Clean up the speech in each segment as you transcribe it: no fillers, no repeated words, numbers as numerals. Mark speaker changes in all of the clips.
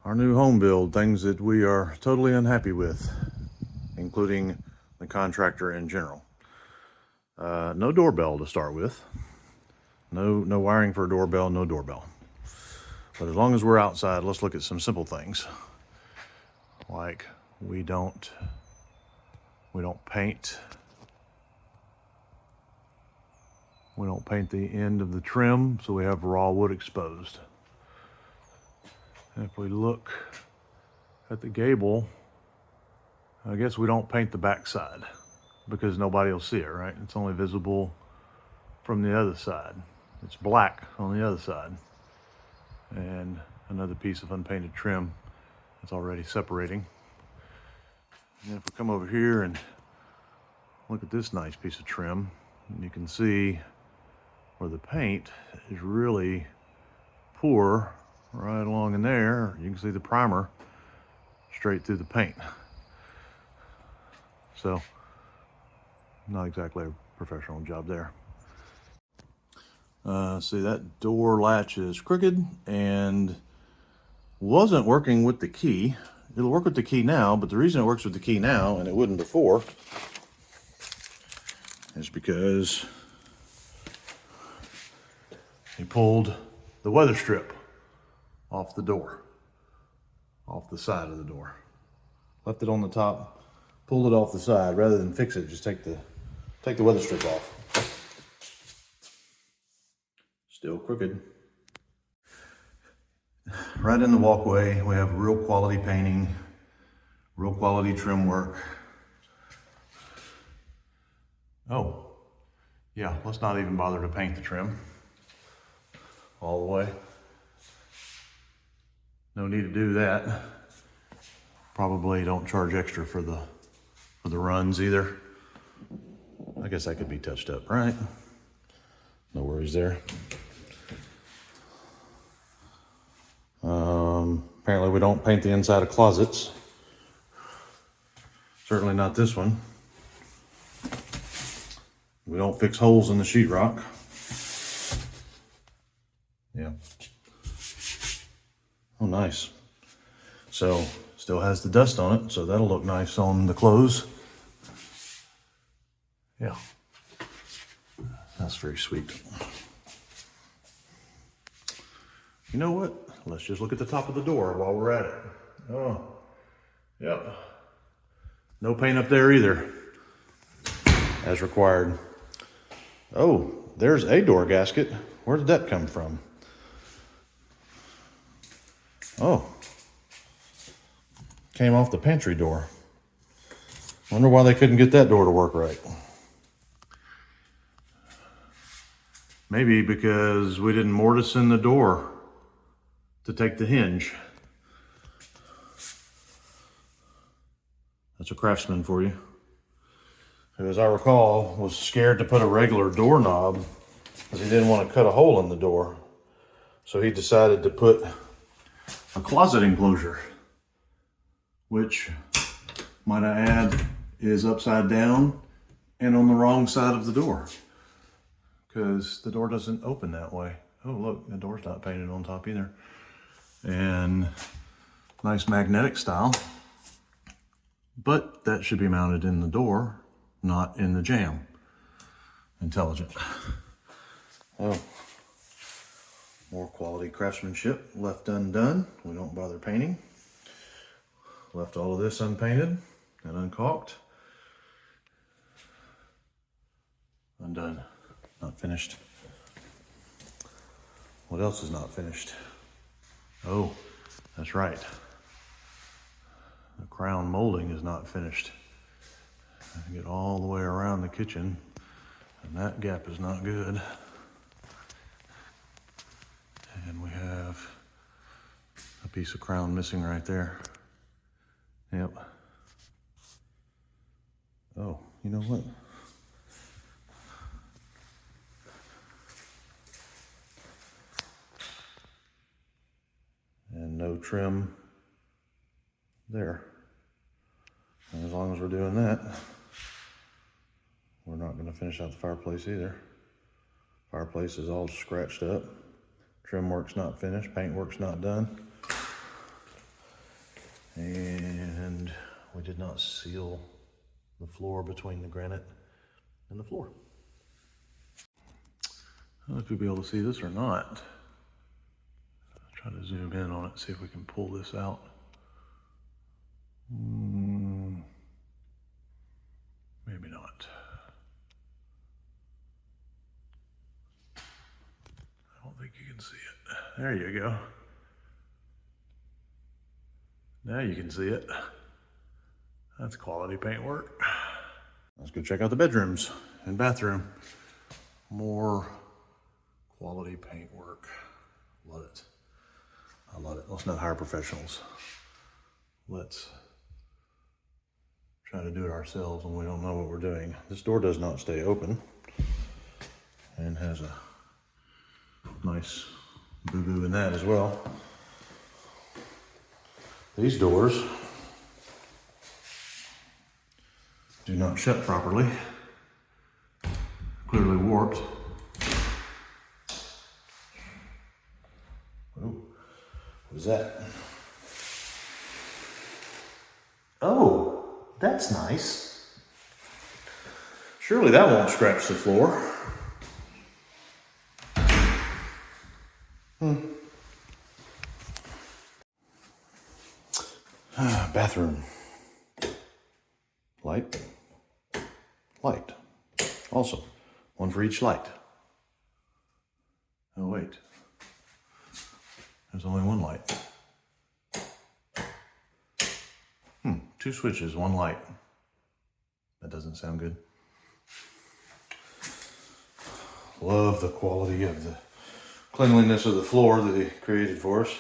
Speaker 1: our new home build, things that we are totally unhappy with, including the contractor in general. No doorbell to start with. No wiring for a doorbell, no doorbell. But as long as we're outside, let's look at some simple things. Like we don't paint. We don't paint the end of the trim, so we have raw wood exposed. And if we look at the gable, I guess we don't paint the back side because nobody will see it, right? It's only visible from the other side. It's black on the other side. And another piece of unpainted trim that's already separating. And if we come over here and look at this nice piece of trim, you can see where the paint is really poor right along in there. You can see the primer straight through the paint. So, not exactly a professional job there. See, that door latch is crooked and wasn't working with the key. It'll work with the key now, but the reason it works with the key now and it wouldn't before is because he pulled the weather strip off the door, off the side of the door. Left it on the top, pulled it off the side. Rather than fix it, just take the weather strip off. Still crooked. Right in the walkway, we have real quality painting, real quality trim work. Oh, yeah, let's not even bother to paint the trim all the way. No need to do that. Probably don't charge extra for the runs either. I guess that could be touched up, right? No worries there. Apparently we don't paint the inside of closets. Certainly not this one. We don't fix holes in the sheetrock. Yeah. Oh, nice. So, still has the dust on it, so that'll look nice on the clothes. Yeah. That's very sweet. You know what? Let's just look at the top of the door while we're at it. Oh, yep. No paint up there either, as required. Oh, there's a door gasket. Where did that come from? Oh, came off the pantry door. Wonder why they couldn't get that door to work right. Maybe because we didn't mortise in the door to take the hinge. That's a craftsman for you. Who, as I recall, was scared to put a regular doorknob because he didn't want to cut a hole in the door. So he decided to put a closet enclosure, which, might I add, is upside down and on the wrong side of the door because the door doesn't open that way. Oh, look, the door's not painted on top either. And nice magnetic style, but that should be mounted in the door, not in the jamb. Intelligent. Oh, more quality craftsmanship left undone. We don't bother painting. Left all of this unpainted and uncaulked. Undone, not finished. What else is not finished? Oh, that's right. The crown molding is not finished. I get all the way around the kitchen, and that gap is not good. And we have a piece of crown missing right there. Yep. Oh, you know what? And no trim there. And as long as we're doing that, we're not going to finish out the fireplace either. Fireplace is all scratched up. Trim work's not finished. Paint work's not done. And we did not seal the floor between the granite and the floor. I don't know if you'll be able to see this or not. I'll try to zoom in on it, see if we can pull this out. Maybe not. I don't think you can see it. There you go. Now you can see it. That's quality paintwork. Let's go check out the bedrooms and bathroom. More quality paintwork. Love it. I love it. Let's not hire professionals. Let's try to do it ourselves when we don't know what we're doing. This door does not stay open and has a nice boo-boo in that as well. These doors do not shut properly. Clearly warped. Oh, what is that? Oh, that's nice. Surely that won't scratch the floor. Bathroom. Light. Light. Also, one for each light. Oh, wait. There's only one light. Two switches, one light. That doesn't sound good. Love the quality of the cleanliness of the floor that he created for us.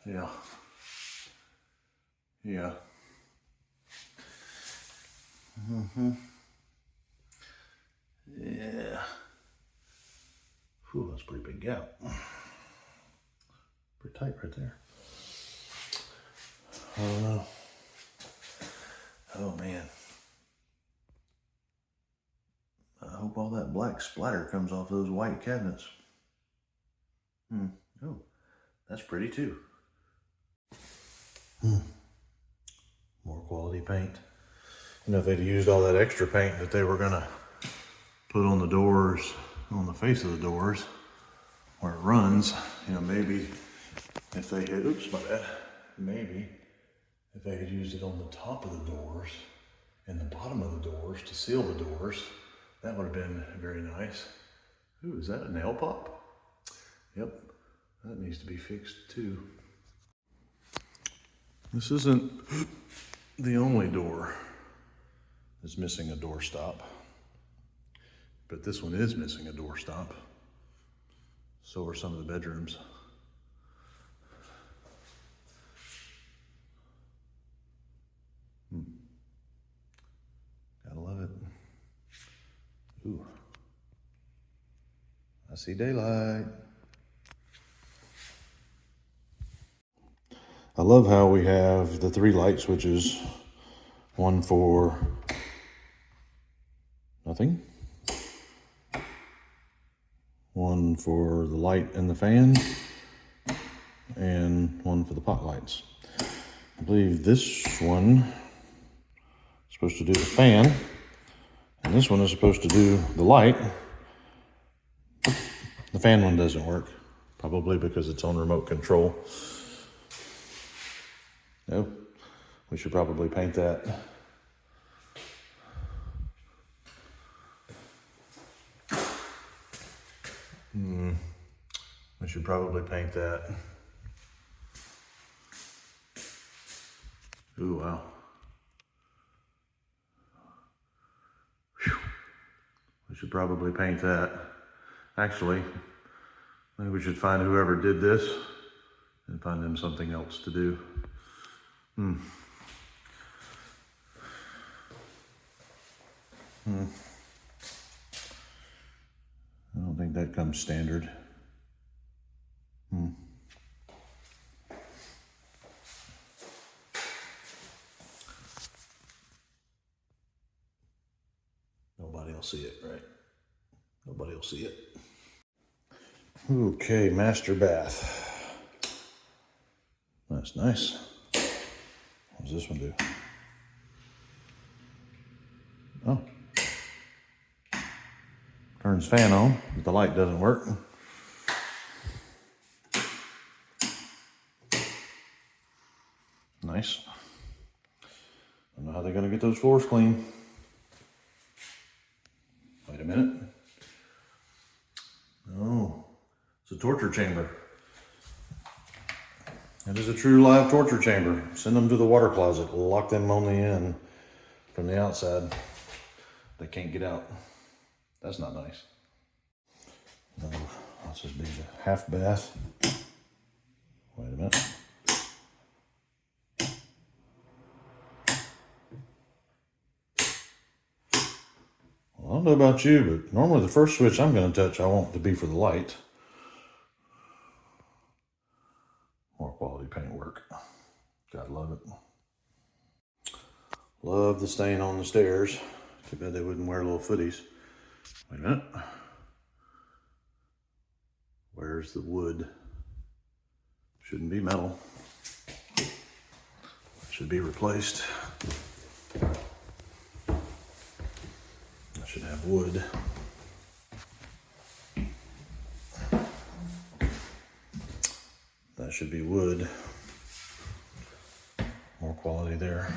Speaker 1: Yeah. Yeah. Yeah. Whew, that's a pretty big gap. Pretty tight right there. I don't know. Oh man. I hope all that black splatter comes off those white cabinets. Oh, that's pretty too. More quality paint. You know, if they'd used all that extra paint that they were gonna put on the doors, on the face of the doors, where it runs, you know, maybe if they had, oops, my bad, maybe if they had used it on the top of the doors and the bottom of the doors to seal the doors, that would have been very nice. Ooh, is that a nail pop? Yep, that needs to be fixed too. This isn't the only door that's missing a doorstop, but this one is missing a doorstop. So are some of the bedrooms. Gotta love it. Ooh, I see daylight. I love how we have the 3 light switches, one for nothing, one for the light and the fan, and one for the pot lights. I believe this one is supposed to do the fan, and this one is supposed to do the light. The fan one doesn't work, probably because it's on remote control. Nope, we should probably paint that. We should probably paint that. Ooh, wow. Whew. We should probably paint that. Actually, I think we should find whoever did this and find them something else to do. I don't think that comes standard. Nobody will see it, right? Nobody will see it. Okay, master bath. That's nice. What does this one do? Oh. Turns fan on, but the light doesn't work. Nice. I don't know how they're gonna get those floors clean. Wait a minute. Oh, it's a torture chamber. It is a true live torture chamber. Send them to the water closet. Lock them only in from the outside. They can't get out. That's not nice. No, let's just be a half bath. Wait a minute. Well, I don't know about you, but normally the first switch I'm going to touch, I want to be for the light. More quality paintwork. Gotta love it. Love the stain on the stairs. Too bad they wouldn't wear little footies. Wait a minute. Where's the wood? Shouldn't be metal. Should be replaced. I should have wood. That should be wood. More quality there.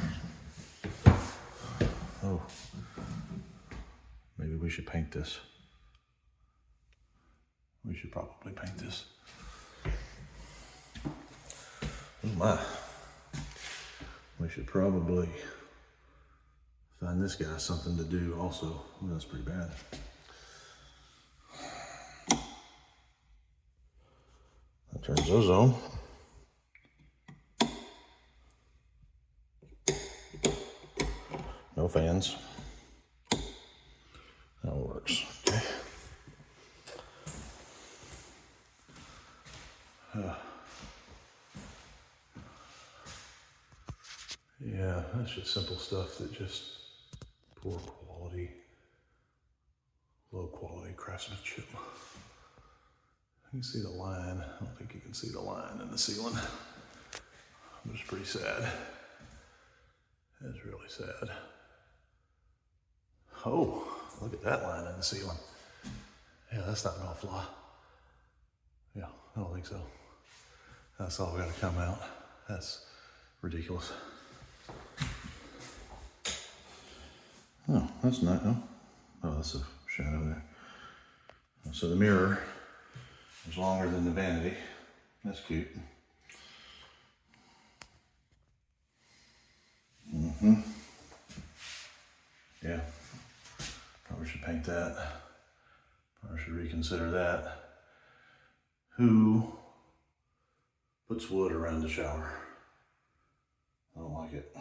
Speaker 1: Oh, maybe we should paint this. We should probably paint this. Oh my. We should probably find this guy something to do also. Oh, that's pretty bad. That turns those on. No fans. That works. Okay. Yeah, that's just simple stuff that just poor quality, low quality craftsmanship. You can see the line. I don't think you can see the line in the ceiling. It's pretty sad. It's really sad. Oh, look at that line in the ceiling. Yeah, that's not gonna fly. Yeah, I don't think so. That's all gotta come out. That's ridiculous. Oh, that's not, oh, that's a shadow there. So the mirror is longer than the vanity. That's cute. Yeah, probably should paint that. Probably should reconsider that. Who puts wood around the shower? I don't like it.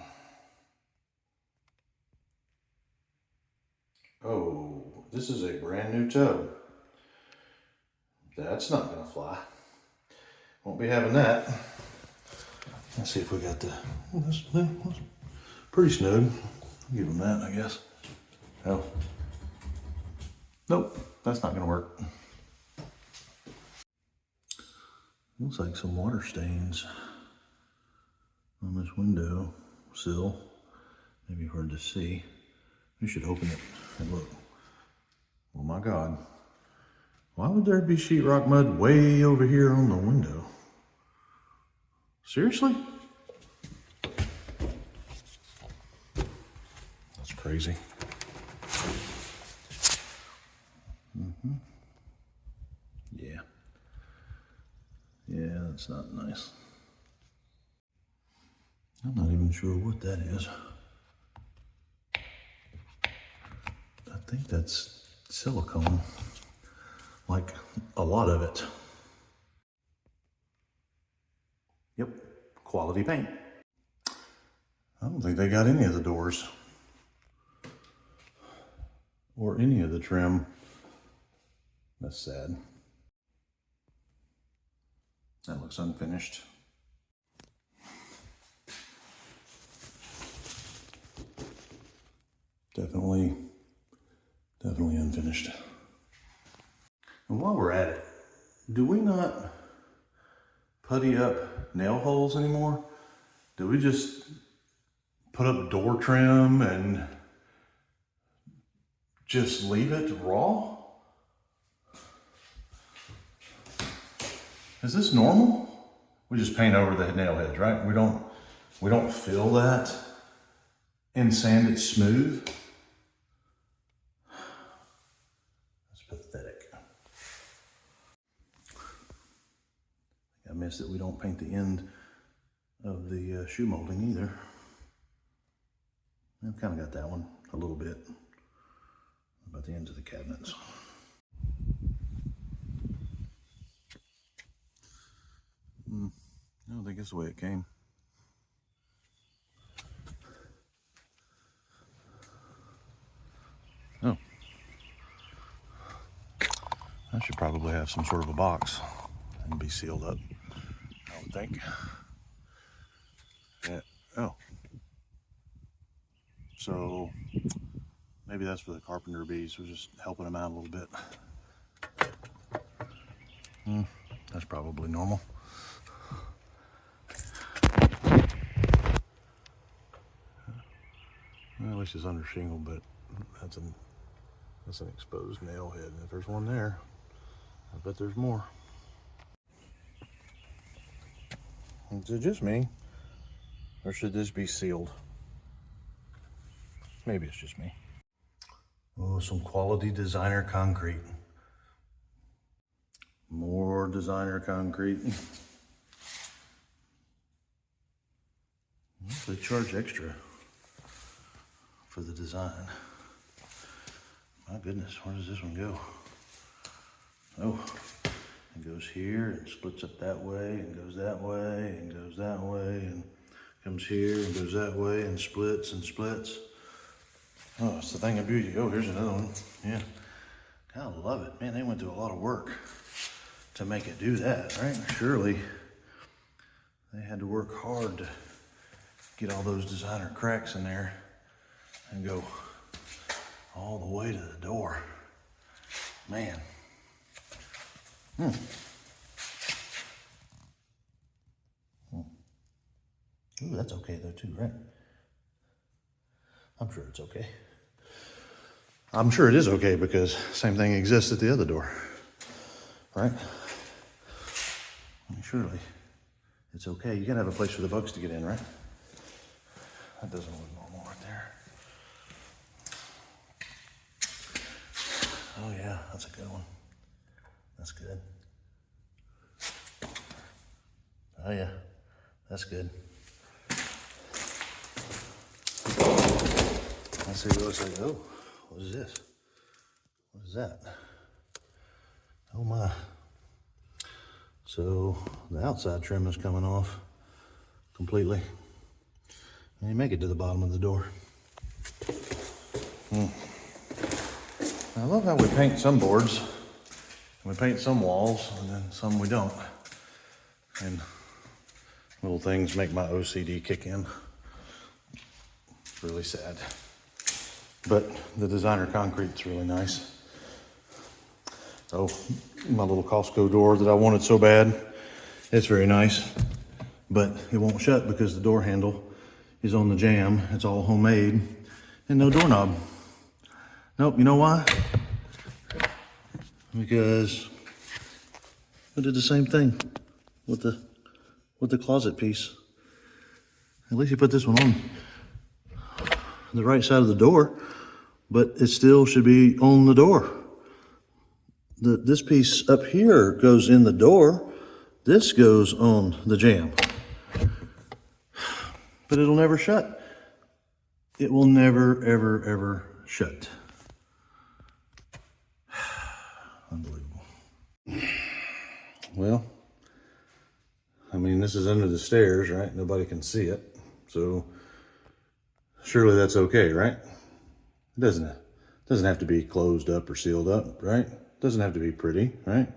Speaker 1: Oh, this is a brand new tub. That's not gonna fly. Won't be having that. Let's see if we got the, well, that's pretty snug. I'll give them that, I guess. Oh. Nope, that's not gonna work. Looks like some water stains on this window sill. Maybe hard to see. We should open it and look. Oh my God. Why would there be sheetrock mud way over here on the window? Seriously? That's crazy. Yeah. Yeah, that's not nice. I'm not even sure what that is. I think that's silicone. Like a lot of it. Yep, quality paint. I don't think they got any of the doors or any of the trim. That's sad. That looks unfinished. Definitely unfinished. And while we're at it, do we not putty up nail holes anymore? Do we just put up door trim and just leave it raw? Is this normal? We just paint over the nail heads, right? We don't fill that and sand it smooth. That's pathetic. I missed that we don't paint the end of the shoe molding either. I've kind of got that one a little bit. About the ends of the cabinets. I don't think it's the way it came. Oh. I should probably have some sort of a box and be sealed up, I would think. Yeah. Oh. So maybe that's for the carpenter bees. We're just helping them out a little bit. That's probably normal. Well, at least it's under shingle, but that's an exposed nail head. And if there's one there, I bet there's more. Is it just me? Or should this be sealed? Maybe it's just me. Oh, some quality designer concrete. More designer concrete. They charge extra for the design. My goodness, where does this one go? Oh, it goes here and splits up that way and goes that way and goes that way and comes here and goes that way and splits and splits. Oh, it's the thing of beauty. Oh, here's another one. Yeah, kind of love it. Man, they went through a lot of work to make it do that, right? Surely they had to work hard to get all those designer cracks in there and go all the way to the door. Man. Ooh, that's okay though too, right? I'm sure it's okay. I'm sure it is okay because same thing exists at the other door, right? I mean, surely it's okay. You gotta have a place for the bugs to get in, right? That doesn't look normal right there. Oh yeah, that's a good one. That's good. Oh yeah, that's good. I see what it looks like. Oh, what is this? What is that? Oh my. So the outside trim is coming off completely. And you make it to the bottom of the door. I love how we paint some boards. We paint some walls and then some we don't. And little things make my OCD kick in. It's really sad. But the designer concrete's really nice. Oh, my little Costco door that I wanted so bad, it's very nice. But it won't shut because the door handle is on the jamb. It's all homemade and no doorknob. Nope, you know why? Because I did the same thing with the closet piece. At least you put this one on the right side of the door, but it still should be on the door. This piece up here goes in the door. This goes on the jamb. But it'll never shut. It will never, ever, ever shut. Unbelievable. Well, I mean, this is under the stairs, right? Nobody can see it. So surely that's okay, right? It doesn't have to be closed up or sealed up, right? It doesn't have to be pretty, right?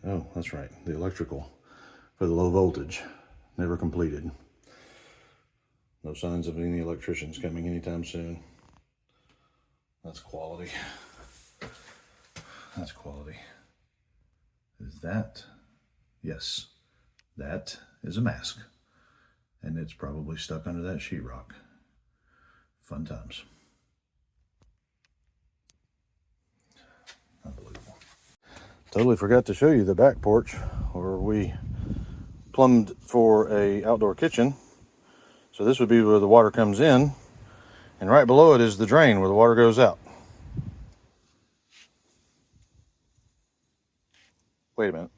Speaker 1: Oh, that's right. The electrical for the low voltage, never completed. No signs of any electricians coming anytime soon. That's quality. That's quality. Is that Yes, that is a mask. And it's probably stuck under that sheetrock. Fun times. Unbelievable. Totally forgot to show you the back porch where we plumbed for a outdoor kitchen. So this would be where the water comes in, and right below it is the drain where the water goes out. Wait a minute.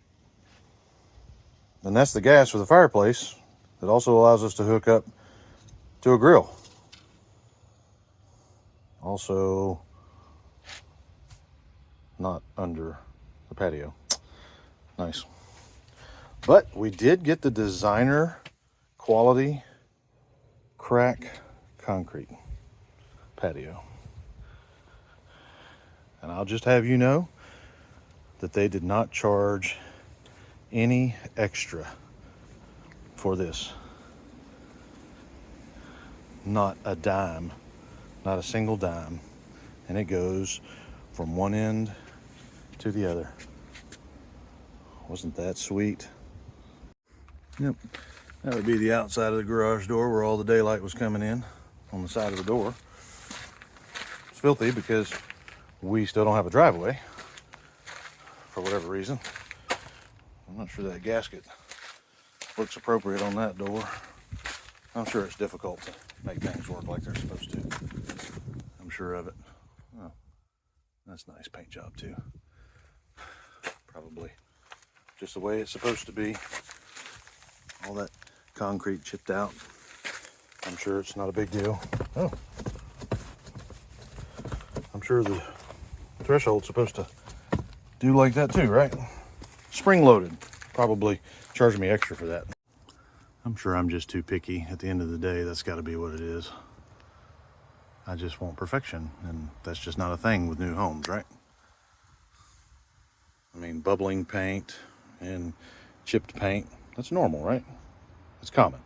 Speaker 1: And that's the gas for the fireplace. It also allows us to hook up to a grill. Also, not under the patio. Nice. But we did get the designer quality crack concrete patio. And I'll just have you know that they did not charge any extra for this. Not a dime, not a single dime. And it goes from one end to the other. Wasn't that sweet? Yep, that would be the outside of the garage door where all the daylight was coming in on the side of the door. It's filthy because we still don't have a driveway for whatever reason. I'm not sure that gasket looks appropriate on that door. I'm sure it's difficult to make things work like they're supposed to. I'm sure of it. Oh, that's a nice paint job too. Probably just the way it's supposed to be. All that concrete chipped out. I'm sure it's not a big deal. Oh, I'm sure the threshold's supposed to do like that too, right? Spring loaded. Probably charging me extra for that. I'm sure I'm just too picky. At the end of the day, that's got to be what it is. I just want perfection, and that's just not a thing with new homes, right? I mean, bubbling paint and chipped paint, that's normal, right? It's common.